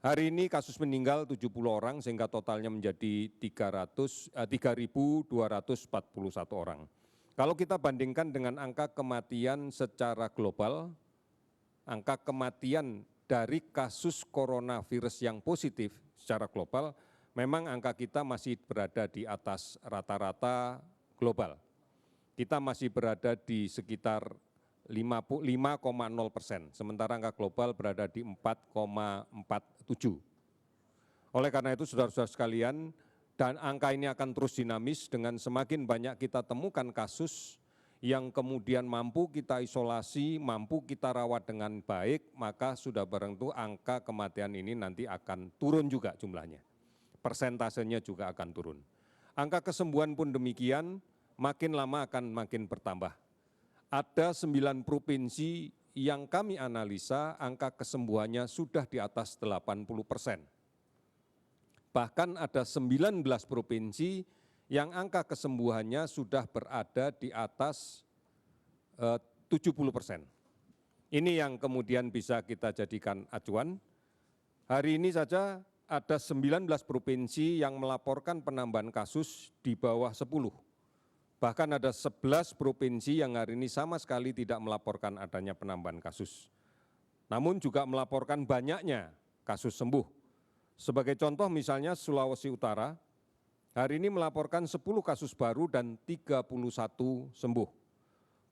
Hari ini kasus meninggal 70 orang sehingga totalnya menjadi 3.241 orang. Kalau kita bandingkan dengan angka kematian secara global, angka kematian dari kasus coronavirus yang positif secara global, memang angka kita masih berada di atas rata-rata global. Kita masih berada di sekitar 5,0%, sementara angka global berada di 4,47. Oleh karena itu, saudara-saudara sekalian, dan angka ini akan terus dinamis dengan semakin banyak kita temukan kasus yang kemudian mampu kita isolasi, mampu kita rawat dengan baik, maka sudah barang tentu angka kematian ini nanti akan turun juga jumlahnya. Persentasenya juga akan turun. Angka kesembuhan pun demikian, makin lama akan makin bertambah. Ada 9 provinsi yang kami analisa angka kesembuhannya sudah di atas 80%. Bahkan ada 19 provinsi yang angka kesembuhannya sudah berada di atas 70%. Ini yang kemudian bisa kita jadikan acuan. Hari ini saja ada 19 provinsi yang melaporkan penambahan kasus di bawah 10. Bahkan ada 11 provinsi yang hari ini sama sekali tidak melaporkan adanya penambahan kasus. Namun juga melaporkan banyaknya kasus sembuh. Sebagai contoh misalnya Sulawesi Utara, hari ini melaporkan 10 kasus baru dan 31 sembuh.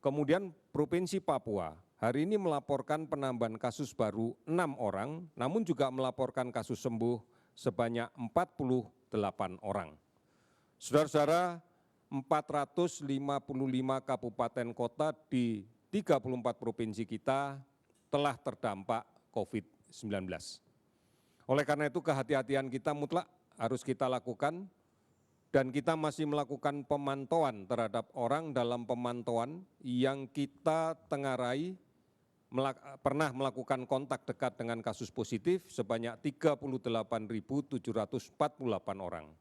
Kemudian Provinsi Papua, hari ini melaporkan penambahan kasus baru 6 orang, namun juga melaporkan kasus sembuh sebanyak 48 orang. Saudara-saudara, 455 kabupaten kota di 34 provinsi kita telah terdampak COVID-19. Oleh karena itu kehati-hatian kita mutlak harus kita lakukan dan kita masih melakukan pemantauan terhadap orang dalam pemantauan yang kita tengarai pernah melakukan kontak dekat dengan kasus positif sebanyak 38.748 orang.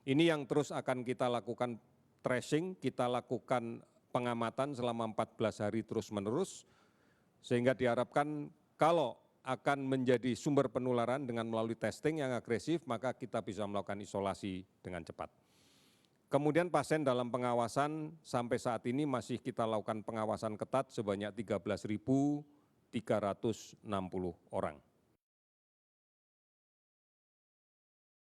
Ini yang terus akan kita lakukan tracing, kita lakukan pengamatan selama 14 hari terus-menerus, sehingga diharapkan kalau akan menjadi sumber penularan dengan melalui testing yang agresif, maka kita bisa melakukan isolasi dengan cepat. Kemudian pasien dalam pengawasan sampai saat ini masih kita lakukan pengawasan ketat sebanyak 13.360 orang.